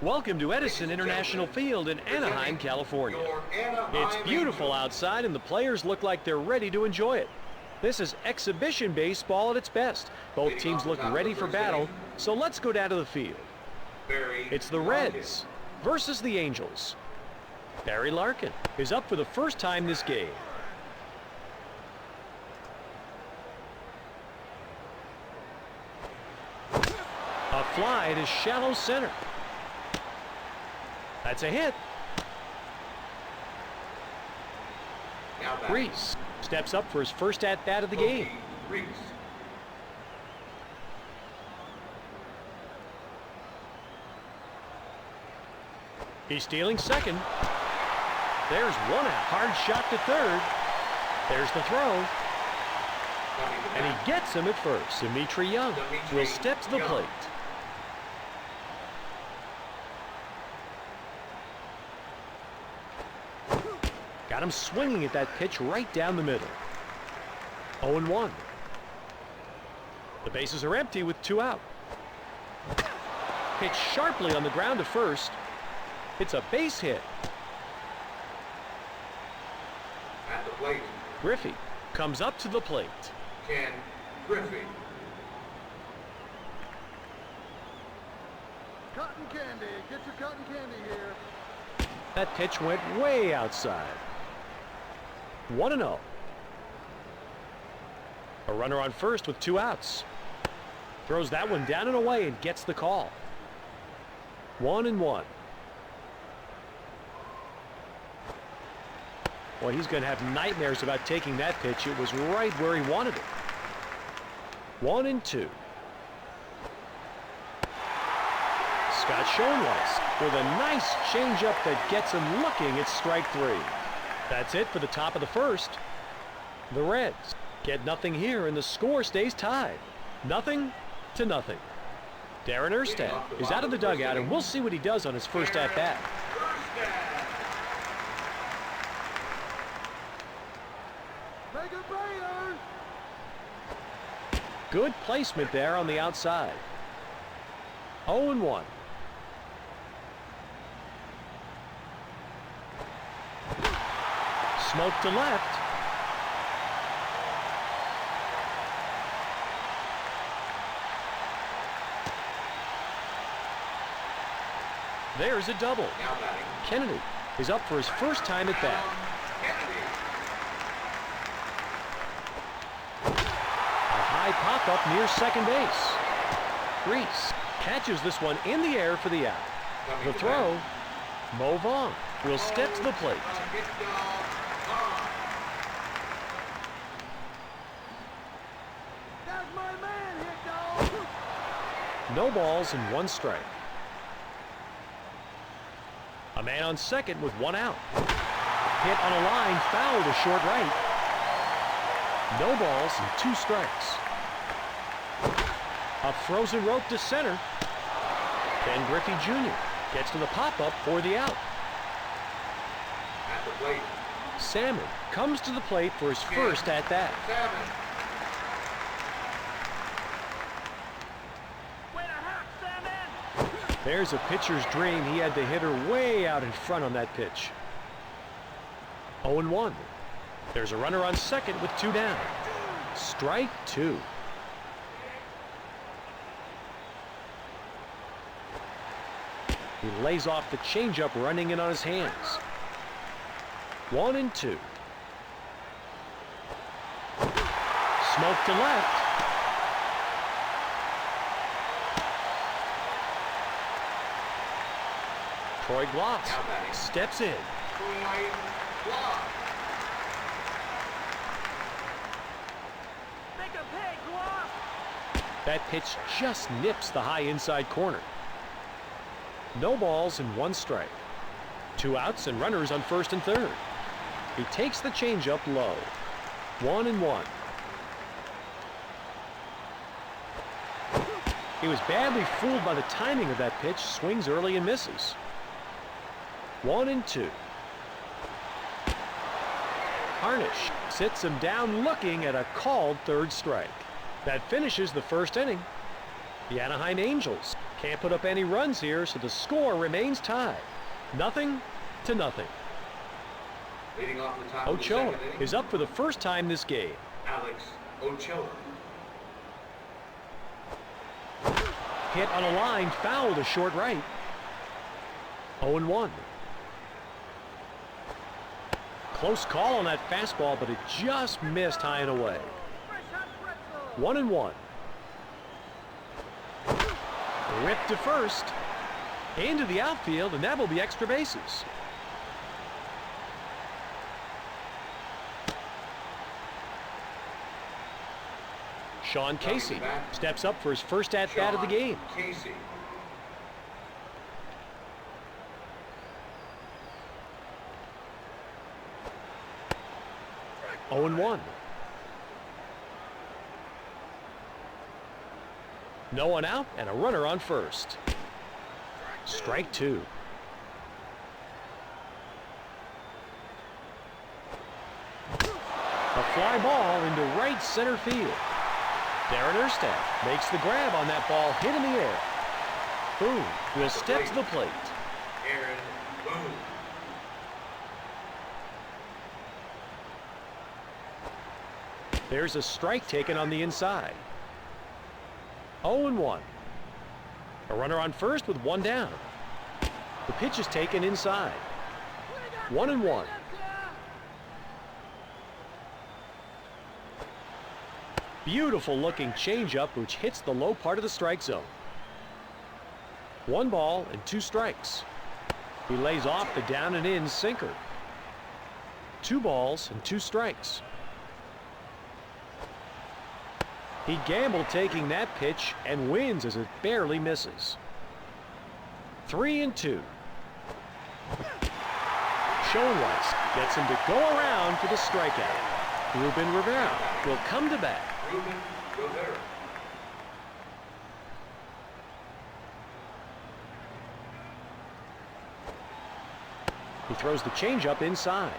Welcome to Edison International Field in Anaheim, California. It's beautiful outside and the players look like they're ready to enjoy it. This is exhibition baseball at its best. Both teams look ready for battle, so let's go down to the field. It's the Reds versus the Angels. Barry Larkin is up for the first time this game. A fly to shallow center. That's a hit. Reese steps up for his first at-bat of the game. He's stealing second. There's one out. Hard shot to third. There's the throw. And he gets him at first. Dimitri Young will step to the plate. Got him swinging at that pitch right down the middle. 0-1. The bases are empty with 2 out. Pitch sharply on the ground to first. It's a base hit. At the plate, Griffey comes up to the plate. Ken Griffey. Cotton candy. Get your cotton candy here. That pitch went way outside. 1-0. A runner on first with 2 outs. Throws that one down and away and gets the call. 1-1. Well, he's going to have nightmares about taking that pitch. It was right where he wanted it. 1-2. Scott Schoenweiss with a nice changeup that gets him looking at strike 3. That's it for the top of the first. The Reds get nothing here, and the score stays tied. 0-0. Darren Erstad is out of the dugout, and we'll see what he does on his first at-bat. Make it brighter. Good placement there on the outside. 0-1. Smoke to left. There's a double. Kennedy is up for his first time at bat. A high pop-up near second base. Reese catches this one in the air for the out. The throw, Mo Vaughn will step to the plate. That's my man, hit dog. No balls and 1 strike. A man on second with 1 out. Hit on a line, foul to short right. No balls and 2 strikes. A frozen rope to center. Ken Griffey Jr. gets to the pop-up for the out. At the plate, Salmon comes to the plate for his first at-bat. Salmon. There's a pitcher's dream. He had the hitter way out in front on that pitch. 0-1. There's a runner on second with 2 down. Strike 2. He lays off the changeup running in on his hands. 1-2. Smoke to left. Troy Gloss steps in. Troy Gloss. Make a pay, Gloss. That pitch just nips the high inside corner. No balls and 1 strike. 2 outs and runners on first and third. He takes the changeup low. 1-1. He was badly fooled by the timing of that pitch. Swings early and misses. 1-2. Harnish sits him down looking at a called 3rd strike. That finishes the first inning. The Anaheim Angels can't put up any runs here, so the score remains tied. 0-0. Leading off the top of the Ochoa second inning, is up for the first time this game. Alex Ochoa. Hit on a line foul to short right. 0-1. Close call on that fastball, but it just missed high and away. 1-1. Ripped to first. Into the outfield, and that will be extra bases. Sean Casey steps up for his first at-bat of the game. Casey. Oh and 1. No one out and a runner on first. Strike 2. A fly ball into right center field. Darren Erstad makes the grab on that ball hit in the air. Boone will step to the plate. Aaron Boone. There's a strike taken on the inside. 0-1. A runner on first with one down. The pitch is taken inside. 1-1. Beautiful looking changeup which hits the low part of the strike zone. 1 ball and 2 strikes. He lays off the down and in sinker. 2 balls and 2 strikes. He gambled taking that pitch and wins as it barely misses. 3-2. Schoenweiss gets him to go around for the strikeout. Ruben Rivera will come to bat. Ruben Rivera. He throws the changeup inside.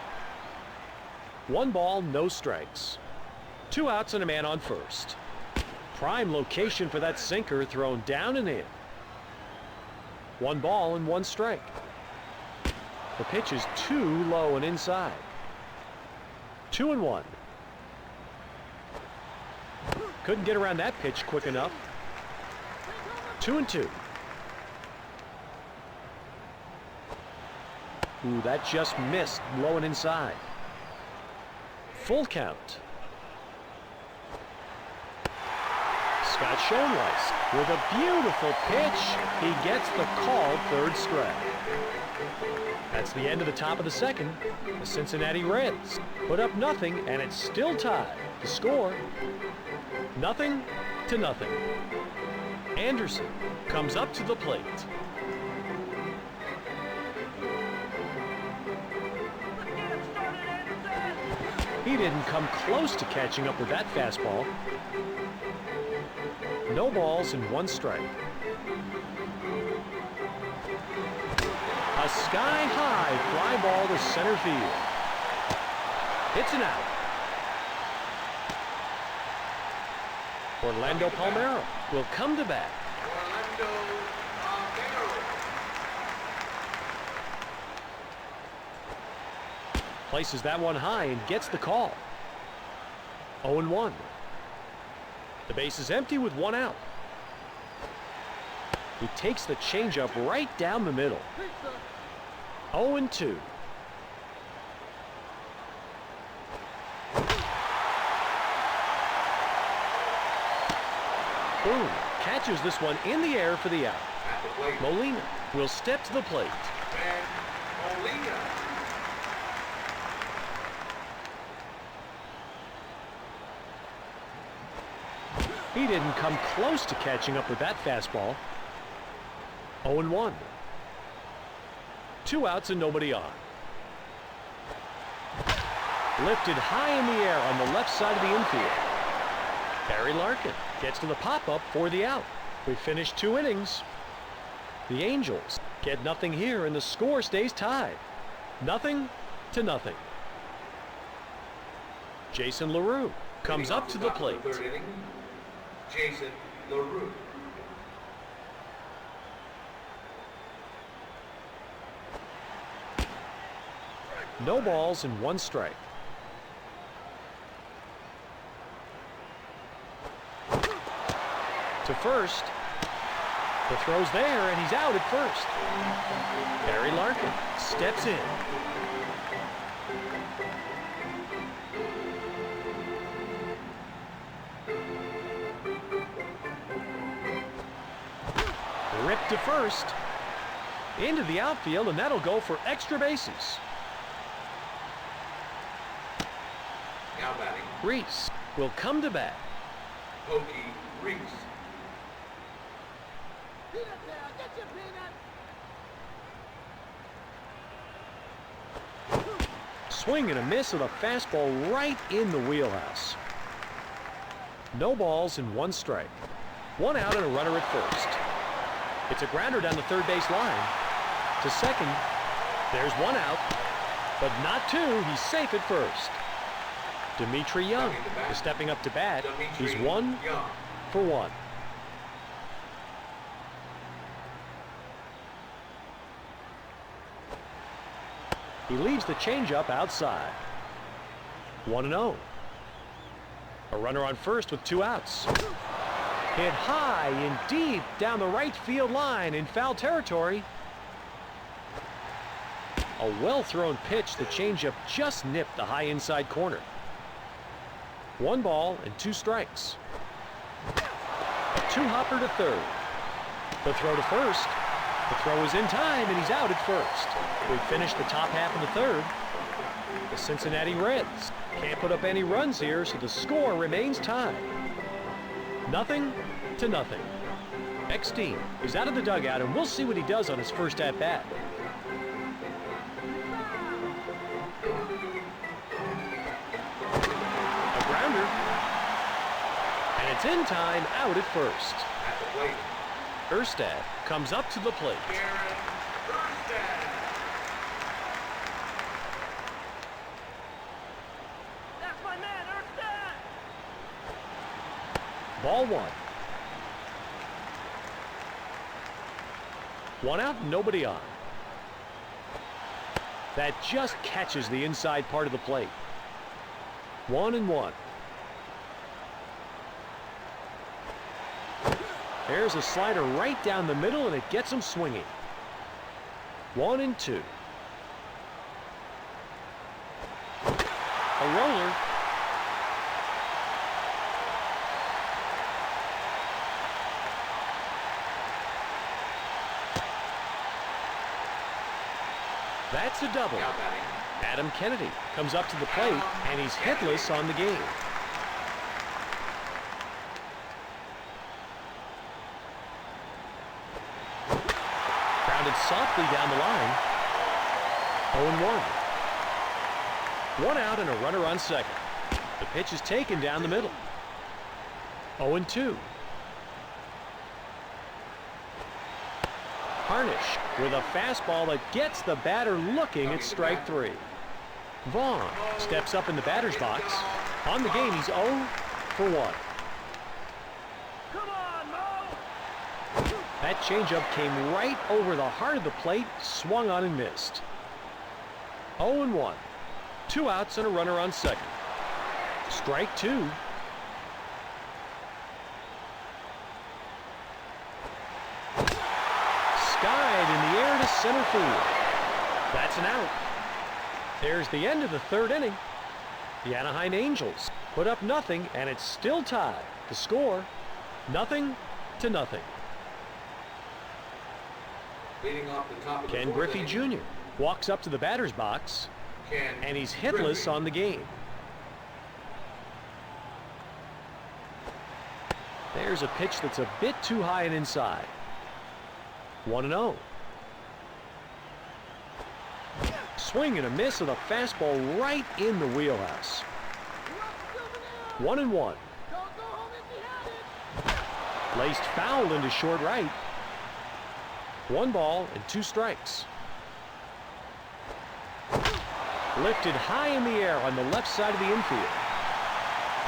1 ball, no strikes. 2 outs and a man on first. Prime location for that sinker thrown down and in. 1 ball and 1 strike. The pitch is too low and inside. 2-1. Couldn't get around that pitch quick enough. 2-2. Ooh, that just missed low and inside. Full count. Scott Schoenweiss with a beautiful pitch. He gets the called third strike. That's the end of the top of the second. The Cincinnati Reds put up nothing, and it's still tied. The score, 0-0. Anderson comes up to the plate. He didn't come close to catching up with that fastball. No balls and 1 strike. A sky-high fly ball to center field. It's an out. Orlando Palmeiro will come to bat. Orlando Palmeiro. Places that one high and gets the call. 0-1. The base is empty with 1 out. He takes the changeup right down the middle. 0-2. Boone catches this one in the air for the out. At the plate, Molina will step to the plate. Ben Molina. He didn't come close to catching up with that fastball. 0-1. 2 outs and nobody on. Lifted high in the air on the left side of the infield. Barry Larkin gets to the pop-up for the out. We finished 2 innings. The Angels get nothing here, and the score stays tied. 0-0. Jason LaRue comes up to the plate. Third inning, Jason LaRue. No balls and 1 strike. To first. The throw's there, and he's out at first. Barry Larkin steps in. Ripped to first. Into the outfield, and that'll go for extra bases. Now batting, Reese will come to bat. Pokey Reese. Peanut there, get your peanut. Swing and a miss with a fastball right in the wheelhouse. No balls and 1 strike. 1 out and a runner at first. It's a grounder down the third base line. To second. There's 1 out, but not 2. He's safe at first. Dimitri Young is stepping up to bat. He's 1 for 1. He leaves the changeup outside. 1-0. A runner on first with 2 outs. Hit high and deep down the right field line in foul territory. A well-thrown pitch. The changeup just nipped the high inside corner. 1 ball and 2 strikes. A 2-hopper to third. The throw to first. The throw is in time, and he's out at first. We finished the top half of the third. The Cincinnati Reds can't put up any runs here, so the score remains tied. 0-0. Ex-team is out of the dugout, and we'll see what he does on his first at-bat. A grounder. And it's in time, out at first. At the plate, Erstad comes up to the plate. Aaron Erstad. That's my man, Erstad. Ball 1. 1 out, nobody on. That just catches the inside part of the plate. 1-1. There's a slider right down the middle, and it gets him swinging. 1-2. A roller. That's a double. Now batting, Adam Kennedy comes up to the plate, and he's hitless on the game. Grounded softly down the line. 0-1. 1 out and a runner on second. The pitch is taken down the middle. 0-2. Harnish with a fastball that gets the batter looking at strike 3. Vaughn steps up in the batter's box. On the game, he's 0 for 1. Come on, Mo. That changeup came right over the heart of the plate, swung on and missed. 0-1. 2 outs and a runner on second. Strike 2. Skied in the air to center field. That's an out. There's the end of the third inning. The Anaheim Angels put up nothing, and it's still tied. The score, 0-0. leading off the top of the Ken fourth Griffey inning, Jr. walks up to the batter's box, Ken and he's hitless Griffey. on the game. There's a pitch that's a bit too high and inside. 1-0. Swing and a miss with a fastball right in the wheelhouse. 1-1. Don't go home empty-handed. Laced foul into short right. 1 ball and 2 strikes. Lifted high in the air on the left side of the infield.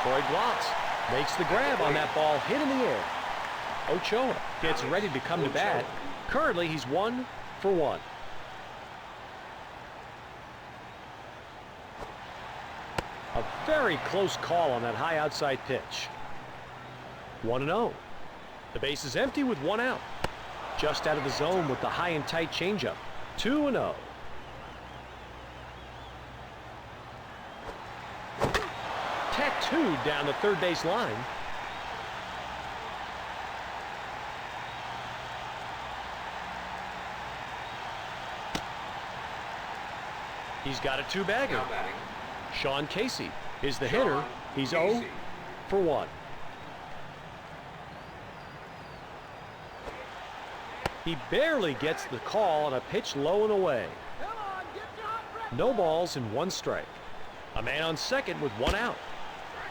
Troy Glass makes the grab on that ball hit in the air. Ochoa gets ready to come to bat. Currently, he's 1 for 1. A very close call on that high outside pitch. 1-0. The base is empty with one out. Just out of the zone with the high and tight changeup. 2-0. Tattooed down the third base line. He's got a two-bagger. Now batting, Sean Casey is the hitter. Sean He's Casey. 0 for 1. He barely gets the call on a pitch low and away. Come on, get your hot breath. No balls and one strike. A man on second with one out.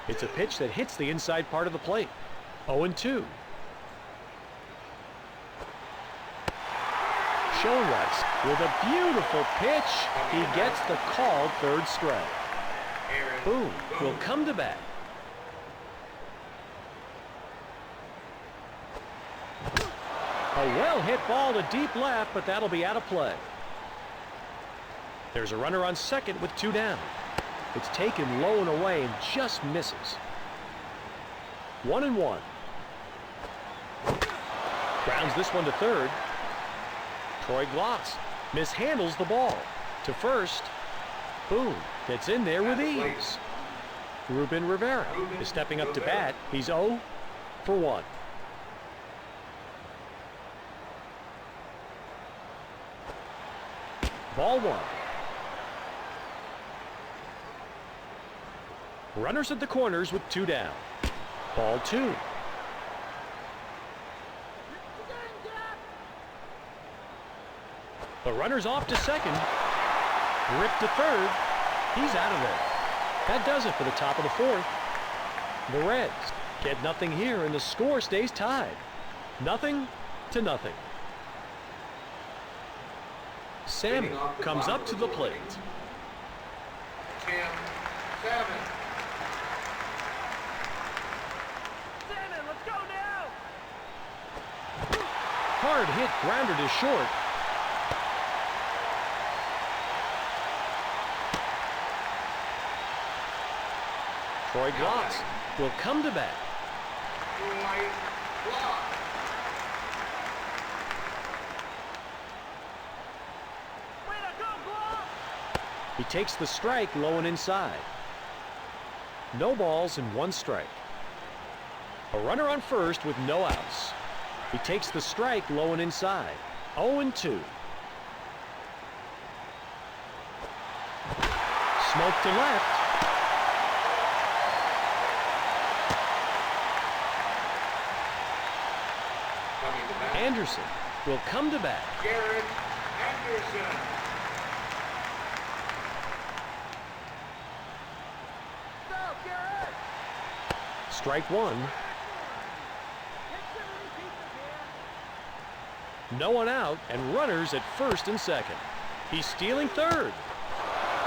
It's a pitch that hits the inside part of the plate. 0-2. Schoenweiss with a beautiful pitch. He gets the called third strike. Aaron Boone will come to bat. A well-hit ball to deep left, but that'll be out of play. There's a runner on second with two down. It's taken low and away and just misses. 1-1. Grounds this one to third. Troy Gloss mishandles the ball. To first. Boone gets in there with ease. Ruben Rivera is stepping up to bat. He's 0 for 1. Ball 1. Runners at the corners with two down. Ball 2. The runner's off to second. Ripped to third. He's out of there. That does it for the top of the fourth. The Reds get nothing here and the score stays tied. 0-0. Salmon comes up to the plate. Tim Salmon. Salmon, let's go now. Hard hit grounder to short. Troy Gloss will come to bat. Troy Gloss. Way to go, Gloss. He takes the strike low and inside. No balls and one strike. A runner on first with no outs. He takes the strike low and inside. 0-2. Smoke to left. Coming to bat, Anderson will come to bat. Garrett Anderson. Go, Garrett. Strike 1. Hit some repeats here. No one out and runners at first and second. He's stealing third.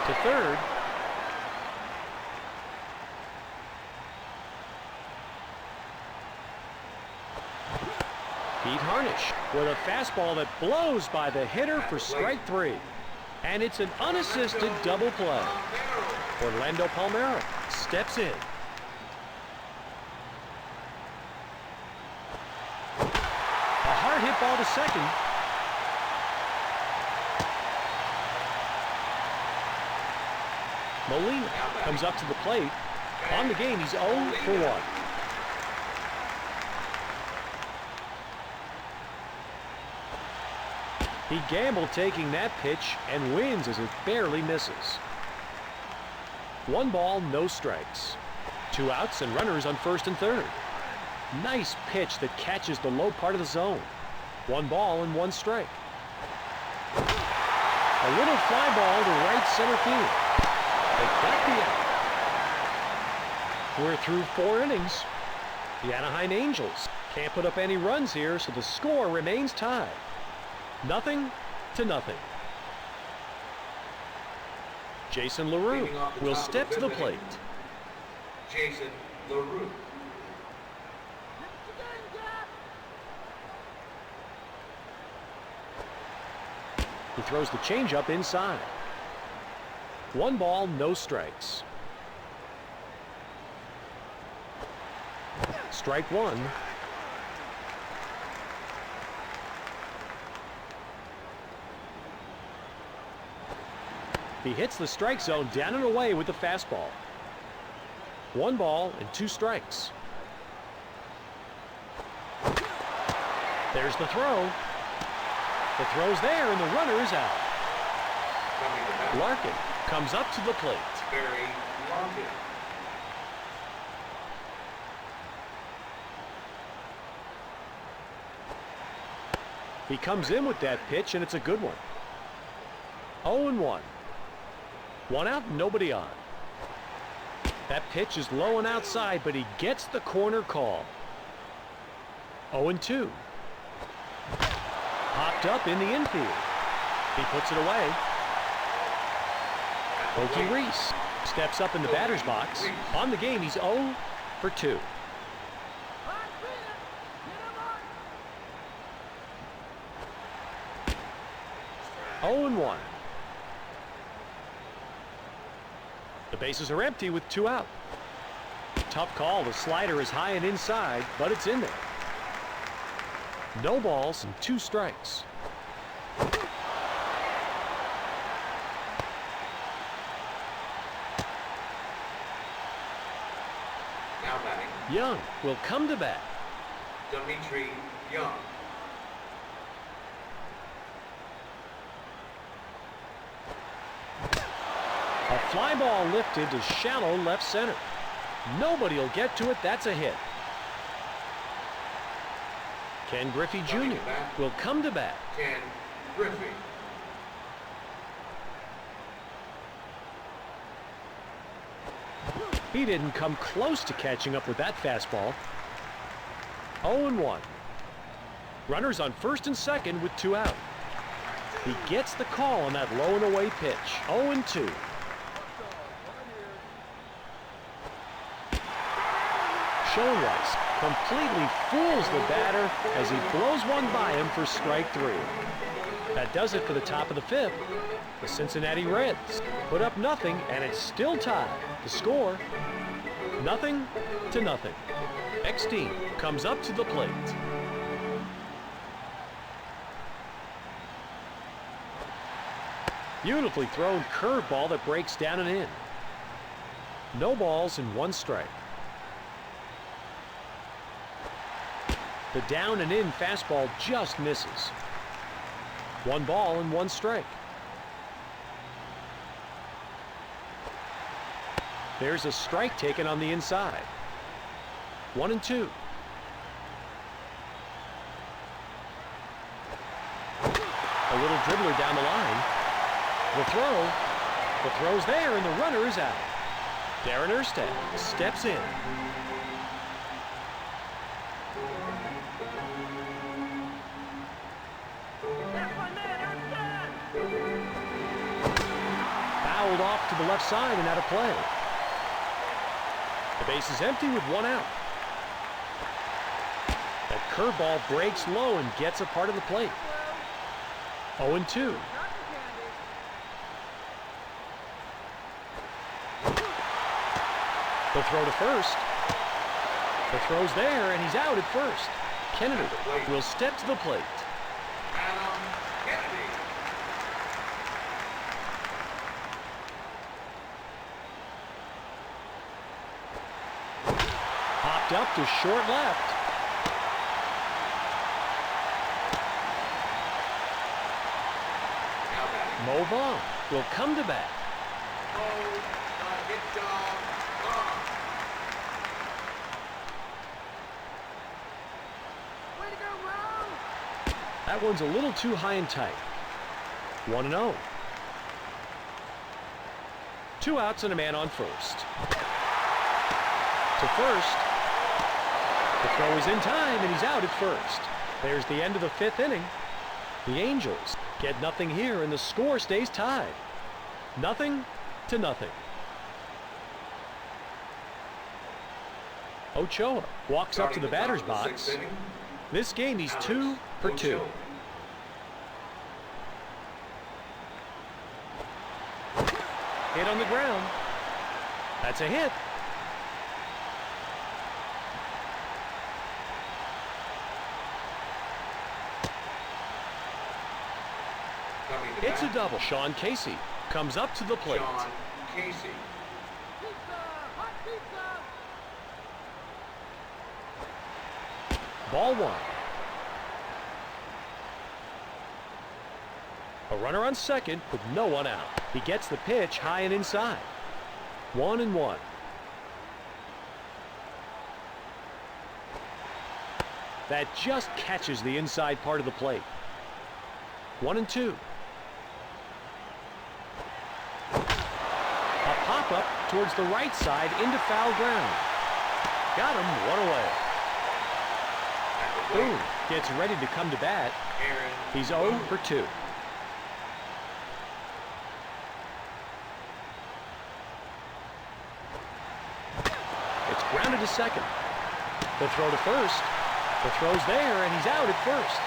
To third. Pete Harnish with a fastball that blows by the hitter for strike 3. And it's an unassisted double play. Orlando Palmeiro steps in. A hard hit ball to second. Molina comes up to the plate. On the game, he's 0 for 1. He gambled taking that pitch and wins as it barely misses. 1 ball, no strikes. 2 outs and runners on first and third. Nice pitch that catches the low part of the zone. 1 ball and 1 strike. A little fly ball to right center field. They got the out. We're through 4 innings. The Anaheim Angels can't put up any runs here, so the score remains tied. 0-0. Jason LaRue will step to the plate. Jason LaRue. He throws the changeup inside. 1 ball, no strikes. strike one. He hits the strike zone down and away with the fastball. 1 ball and 2 strikes. There's the throw. The throw's there and the runner is out. Larkin comes up to the plate. Barry Larkin. He comes in with that pitch and it's a good one. 0-1. 1 out, nobody on. That pitch is low and outside, but he gets the corner call. 0-2. Popped up in the infield. He puts it away. Okie Reese steps up in the batter's box. On the game, he's 0 for 2. Oh and 1. The bases are empty with 2 out. Tough call. The slider is high and inside, but it's in there. No balls and 2 strikes. Now batting, Young will come to bat. Dimitri Young. A fly ball lifted to shallow left center. Nobody will get to it. That's a hit. Ken Griffey Jr. will come to bat. Ken Griffey. He didn't come close to catching up with that fastball. 0-1. Runners on first and second with 2 out. He gets the call on that low and away pitch. 0-2. Schoenweiss completely fools the batter as he blows one by him for strike 3. That does it for the top of the 5th. The Cincinnati Reds put up nothing, and it's still tied. The score, 0-0. Eckstein comes up to the plate. Beautifully thrown curveball that breaks down and in. No balls and 1 strike. The down and in fastball just misses. 1 ball and 1 strike. There's a strike taken on the inside. 1-2. A little dribbler down the line. The throw's there and the runner is out. Darren Erstad steps in. Fouled off to the left side and out of play. The base is empty with 1 out. That curveball breaks low and gets a part of the plate. 0-2. The throw to first. The throw's there and he's out at first. Kennedy will step to the plate. Adam Kennedy. Popped up to short left. Now batting, Mo Vaughn will come to bat. hit dog Vaughn. Way to go, Ron! That one's a little too high and tight. 1-0. 2 outs and a man on first. To first. The throw is in time and he's out at first. There's the end of the 5th inning. The Angels get nothing here and the score stays tied. 0-0. Ochoa walks up to the batter's box. This game he's 2 for 2. Hit on the ground. That's a hit. Coming to It's a bat, double. Sean Casey comes up to the plate. Sean Casey. Pizza! Hot pizza! Ball one. A runner on second with no one out. He gets the pitch high and inside. 1-1. That just catches the inside part of the plate. 1-2. A pop-up towards the right side into foul ground. Got him, one away. At the plate, Boom, gets ready to come to bat. Aaron He's 0 for 2. It's grounded to second. The throw to first. The throw's there, and he's out at first.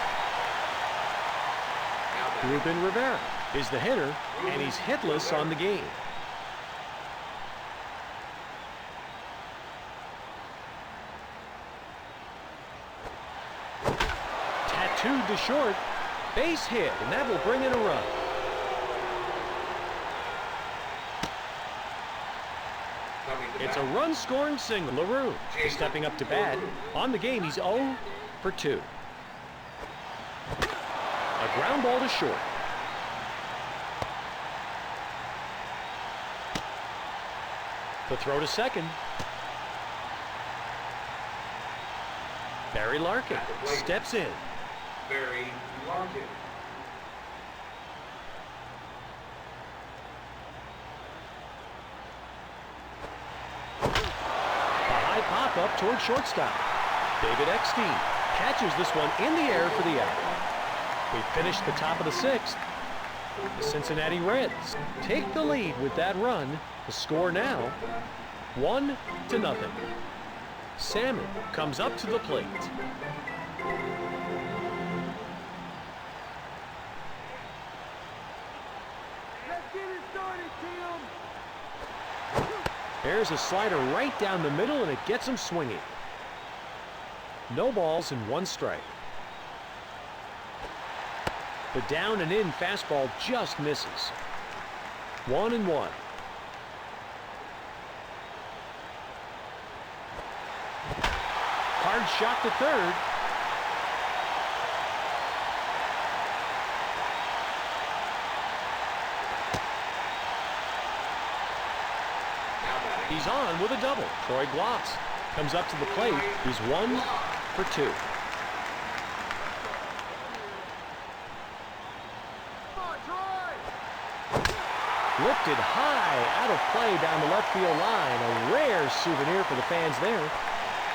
Now batting, Ruben Rivera is the hitter, and he's hitless on the game. Tattooed to short. Base hit, and that will bring in a run. coming to It's a bat, run-scoring single. LaRue is stepping up to bat. On the game, he's 0 for 2. A ground ball to short. The throw to second. Barry Larkin At the plate. steps in. Barry Larkin. A high pop-up toward shortstop. David Eckstein catches this one in the air for the out. We finished the top of the 6th. The Cincinnati Reds take the lead with that run. The score now, 1-0. Salmon comes up to the plate. Let's get it started, Tim! There's a slider right down the middle, and it gets him swinging. No balls and 1 strike. The down and in fastball just misses. 1-1. Hard shot to third. Now batting, He's on with a double. Troy Gloss comes up to the plate. He's 1 for 2. Come on, Troy! Lifted high out of play down the left field line. A rare souvenir for the fans there.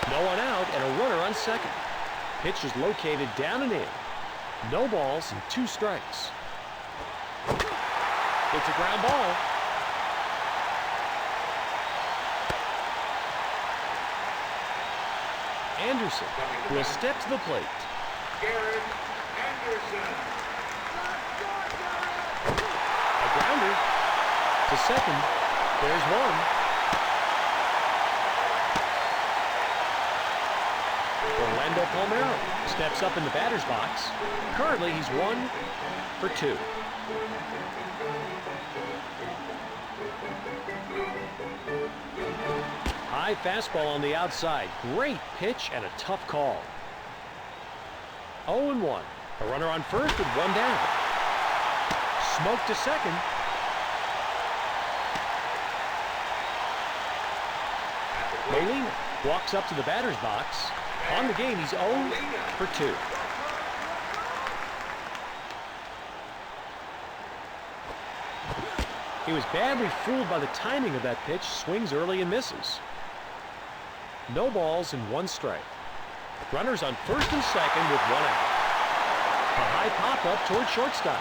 No one out and a runner on second. Pitch is located down and in. No balls and 2 strikes. It's a ground ball. Anderson will step to the plate. Garrett Anderson. A grounder to second. There's one. Orlando Palmeiro steps up in the batter's box. Currently, he's 1 for 2. High fastball on the outside. Great pitch and a tough call. 0-1. A runner on first with 1 down. Smoke to second. At the plate, Molina walks up to the batter's box. On the game, he's 0 for 2. He was badly fooled by the timing of that pitch. Swings early and misses. No balls and 1 strike. Runners on first and second with 1 out. A high pop-up toward shortstop.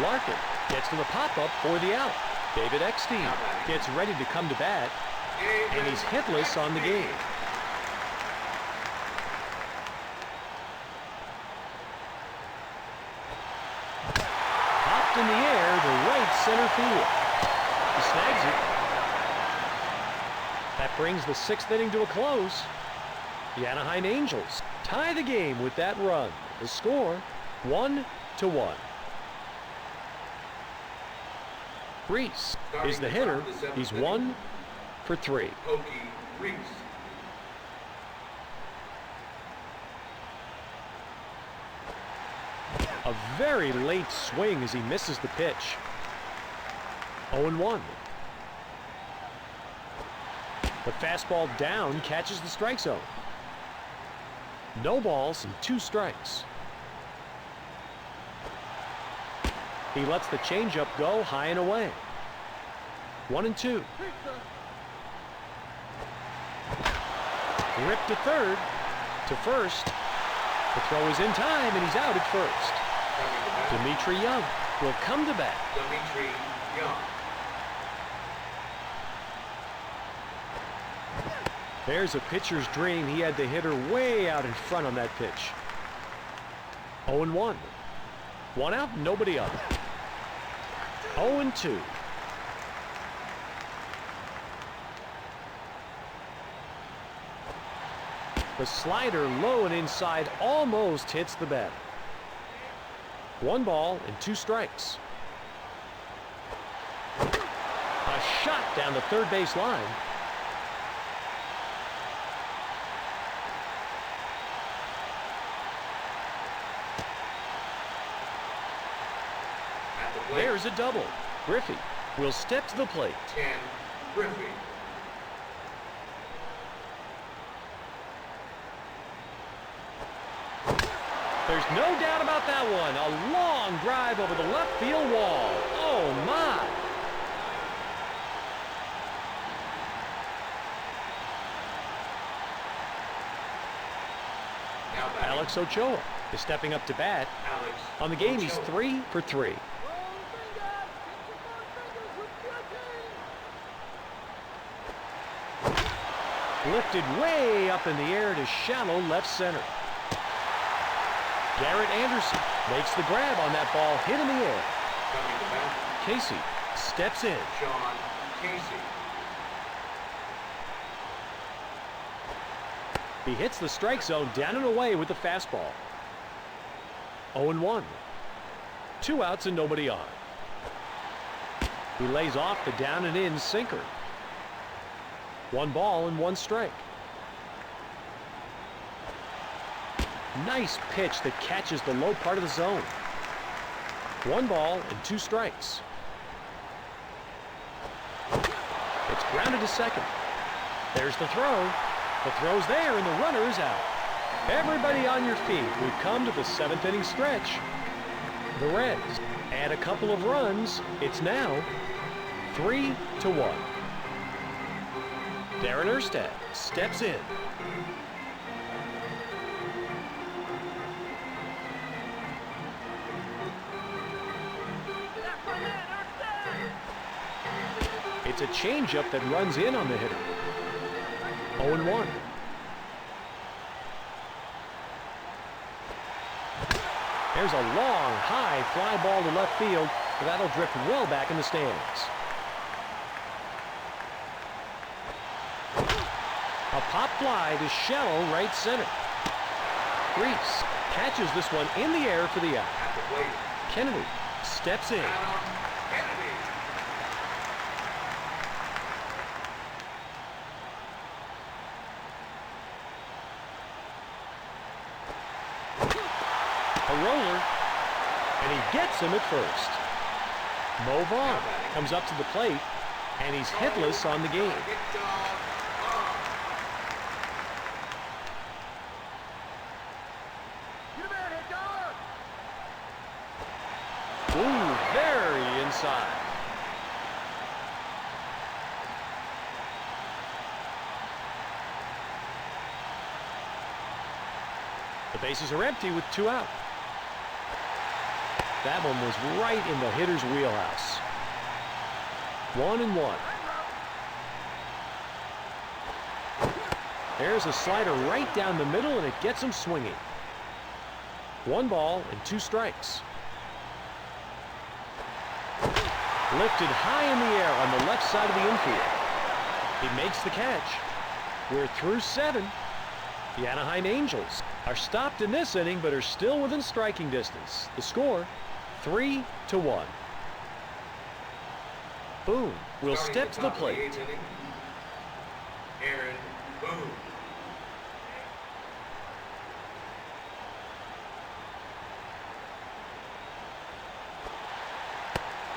Larkin gets to the pop-up for the out. David Eckstein gets ready to come to bat, and he's hitless on the game. Popped in the air to right center field. He snags it. That brings the 6th inning to a close. The Anaheim Angels tie the game with that run. The score, 1-1. Reese is the hitter. He's 1 for 3. Pokey Reese. A very late swing as he misses the pitch. 0-1. The fastball down catches the strike zone. No balls and 2 strikes. He lets the changeup go high and away. 1-2. Ripped to third, to first. The throw is in time, and he's out at first. Dimitri Young will come to bat. Dimitri Young. There's a pitcher's dream. He had the hitter way out in front on that pitch. 0-1. 1 out, nobody on. 0-2. The slider low and inside almost hits the batter. 1 ball and 2 strikes. A shot down the third base line. At the plate, There's a double. Griffey will step to the plate. Ken Griffey. There's no doubt about that one. A long drive over the left field wall. Oh, my. Now batting, Alex Ochoa is stepping up to bat. Alex On the game, he's Ochoa. 3 for 3. Lifted way up in the air to shallow left center. Garrett Anderson makes the grab on that ball, hit in the air. Coming to bat, Casey steps in. Sean Casey. He hits the strike zone down and away with the fastball. 0-1. 2 outs and nobody on. He lays off the down and in sinker. 1 ball and 1 strike. Nice pitch that catches the low part of the zone. 1 ball and 2 strikes. It's grounded to second. There's the throw. The throw's there and the runner is out. Everybody on your feet. We've come to the 7th inning stretch. The Reds add a couple of runs. It's now 3-1. Darren Erstad steps in. It's a changeup that runs in on the hitter. 0-1. There's a long, high fly ball to left field. That'll drift well back in the stands. A pop fly to shallow right center. Reese catches this one in the air for the out. At the plate, Kennedy steps in. Adam Kennedy. A roller, and he gets him at first. Mo Vaughn comes up to the plate, and he's hitless on the game. Hit dog. Get him out, hit dog! Ooh, very inside. The bases are empty with 2 out. That one was right in the hitter's wheelhouse. 1-1. There's a slider right down the middle, and it gets him swinging. 1 ball and 2 strikes. Lifted high in the air on the left side of the infield. He makes the catch. We're through 7. The Anaheim Angels are stopped in this inning, but are still within striking distance. The score, 3-1. Boone will Starting step to the top of plate. 8th inning, Aaron Boone.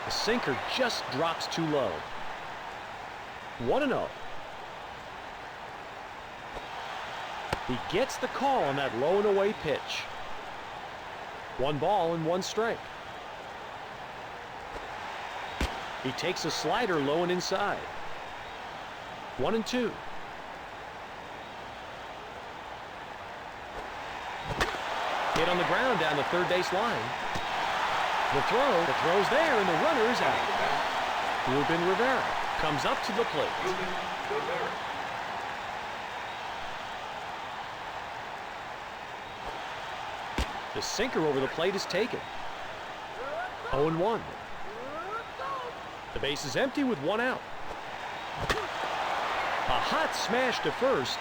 The sinker just drops too low. 1-0. He gets the call on that low and away pitch. 1 ball and 1 strike. He takes a slider low and inside. 1-2. Hit on the ground down the third base line. The throw's there, and the runner is out. Ruben Rivera comes up to the plate. Ruben Rivera. The sinker over the plate is taken. 0-1. The base is empty with 1 out. A hot smash to first.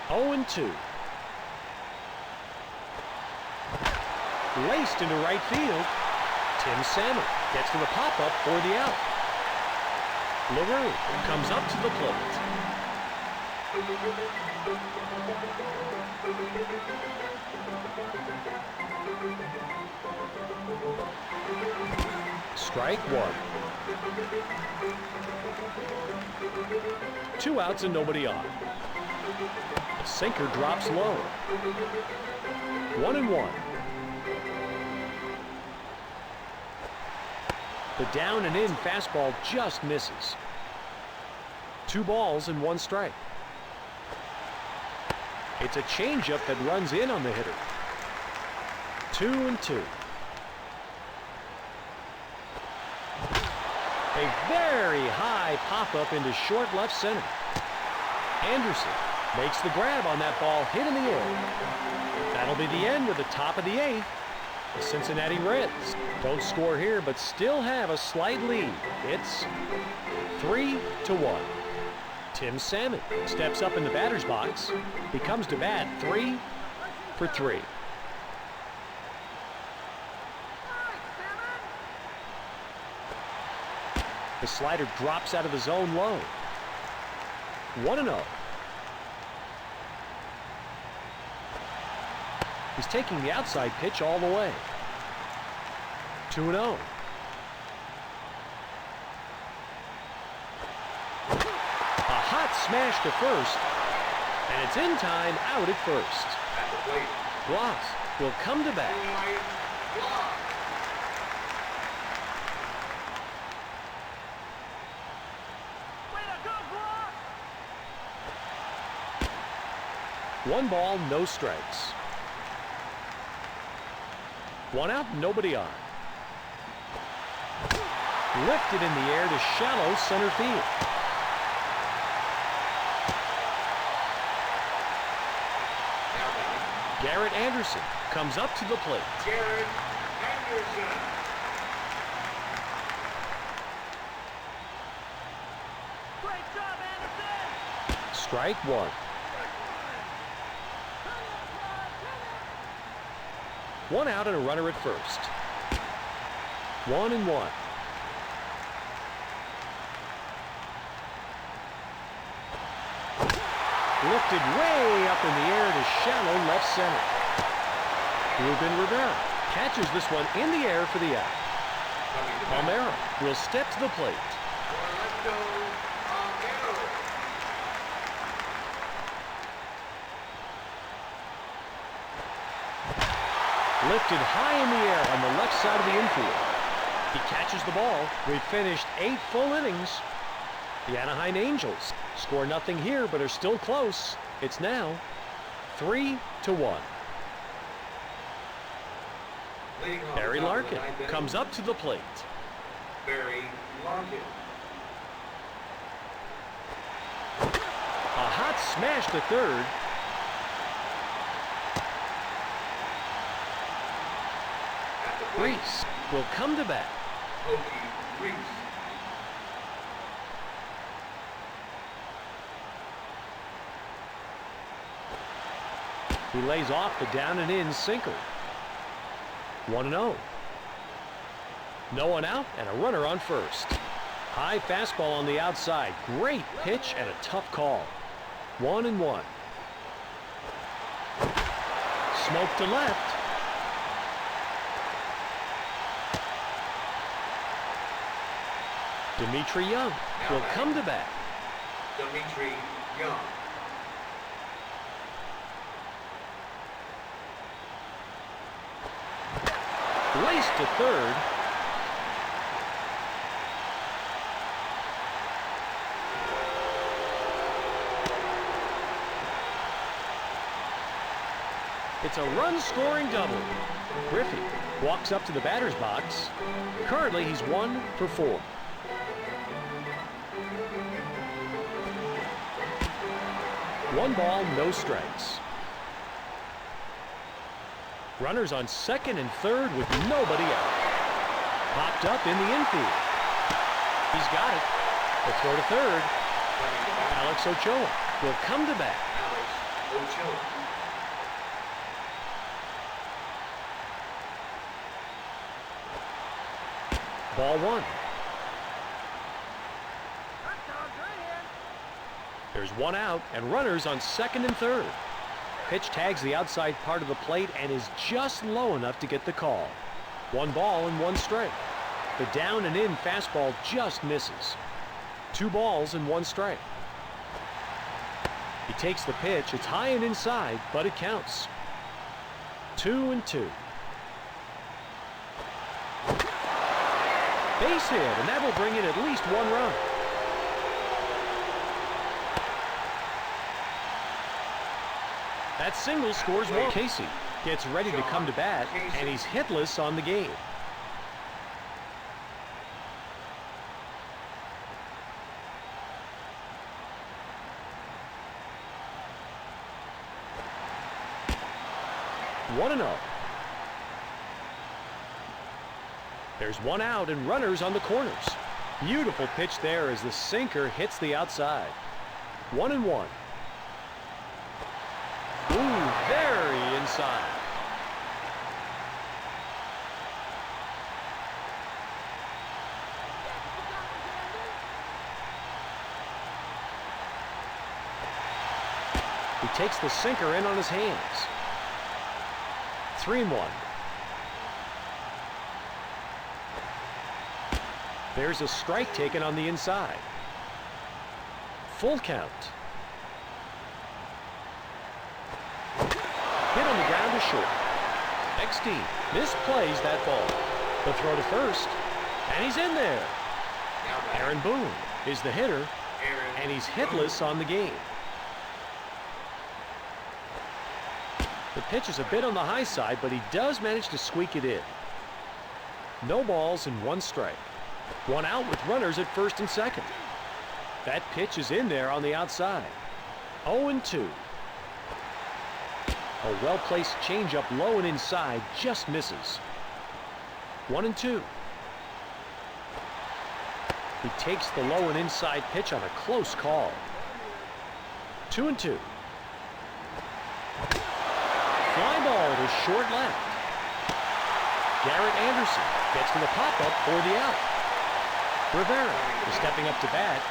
0-2. Laced into right field. Tim Salmon gets to the pop-up for the out. LaRue comes up to the plate. Strike 1. 2 outs and nobody on. The sinker drops low. 1-1. The down and in fastball just misses. 2 balls and 1 strike. It's a changeup that runs in on the hitter. 2-2. A very high pop-up into short left center. Anderson makes the grab on that ball hit in the air. That'll be the end of the top of the 8th. The Cincinnati Reds don't score here, but still have a slight lead. It's 3-1. Tim Salmon steps up in the batter's box. He comes to bat 3 for 3. The slider drops out of the zone low. 1-0. He's taking the outside pitch all the way. 2-0. A hot smash to first, and it's in time, out at first. At the plate, Bloss will come to bat. Ryan Bloss. One ball, no strikes. 1 out, nobody on. Lifted in the air to shallow center field. Garrett Anderson comes up to the plate. Garrett Anderson. Great job, Anderson! Strike 1. 1 out and a runner at first. 1-1. Lifted way up in the air to shallow left center. Ruben Rivera catches this one in the air for the out. Coming to bat, Palmero will step to the plate. Orlando Palmero. Lifted high in the air on the left side of the infield. He catches the ball. We've finished 8 full innings. The Anaheim Angels score nothing here, but are still close. It's now 3-1. Leading off Barry top of the Larkin 9th inning, comes up to the plate. Barry Larkin. A hot smash to third. At the plate, Reese will come to bat. Okie Reese. He lays off the down and in sinker. 1-0. No one out and a runner on first. High fastball on the outside. Great pitch and a tough call. 1-1. Smoke to left. Dimitri Young will come to bat. Dimitri Young. Race to third. It's a run-scoring double. Griffey walks up to the batter's box. Currently, he's 1 for 4. One ball, no strikes. Runners on second and third with nobody out. Popped up in the infield. He's got it. The throw to third. Alex Ochoa will come to bat. Alex Ochoa. Ball 1. There's one out and runners on second and third. Pitch tags the outside part of the plate and is just low enough to get the call. 1 ball and 1 strike. The down and in fastball just misses. 2 balls and 1 strike. He takes the pitch. It's high and inside, but it counts. 2-2. Base hit, and that will bring in at least 1 run. That single scores 1. Casey gets ready to come to bat, and he's hitless on the game. One and 0. There's 1 out and runners on the corners. Beautiful pitch there as the sinker hits the outside. 1-1. Ooh, very inside. He takes the sinker in on his hands. 3-1. There's a strike taken on the inside. Full count. Hit on the ground to short. XD misplays that ball. The throw to first, and he's in there. Aaron Boone is the hitter, and he's hitless on the game. The pitch is a bit on the high side, but he does manage to squeak it in. No balls and 1 strike. 1 out with runners at first and second. That pitch is in there on the outside. 0-2. A well-placed changeup low and inside just misses. 1-2. He takes the low and inside pitch on a close call. 2-2. Fly ball to short left. Garrett Anderson gets to the pop-up for the out. Rivera is stepping up to bat.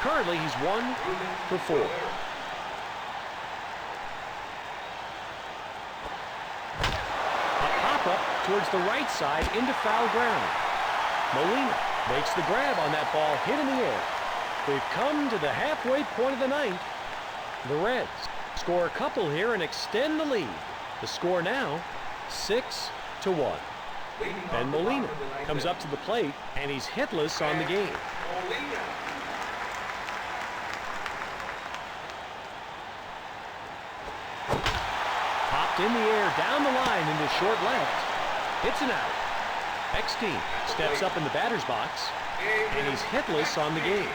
Currently, he's 1 for 4. A pop-up towards the right side into foul ground. Molina makes the grab on that ball, hit in the air. We've come to the halfway point of the 9th. The Reds score a couple here and extend the lead. The score now, 6-1. Ben Molina comes up to the plate, and he's hitless on the game. Popped in the air, down the line into short left. It's an out. XD steps up in the batter's box, and he's hitless on the game.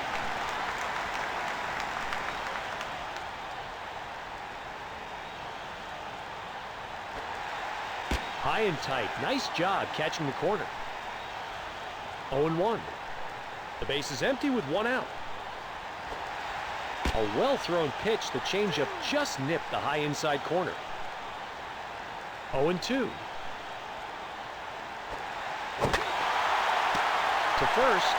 High and tight. Nice job catching the corner. 0-1. The base is empty with 1 out. A well-thrown pitch. The changeup just nipped the high inside corner. 0-2. To first.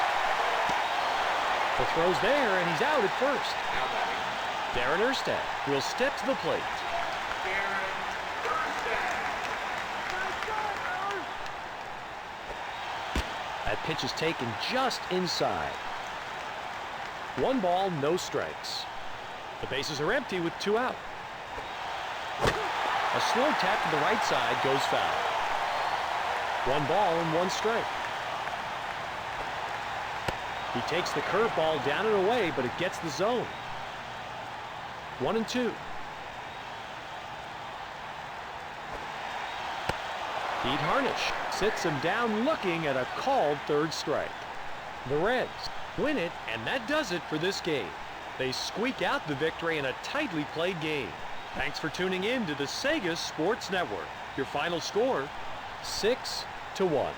The throw's there, and he's out at first. Now batting. Darren Erstad will step to the plate. Darren Erstad. That pitch is taken just inside. 1 ball, no strikes. The bases are empty with 2 out. A slow tap to the right side goes foul. 1 ball and 1 strike. He takes the curveball down and away, but it gets the zone. 1-2. Pete Harnish sits him down looking at a called 3rd strike. The Reds win it, and that does it for this game. They squeak out the victory in a tightly played game. Thanks for tuning in to the Sega Sports Network. Your final score, 6-1.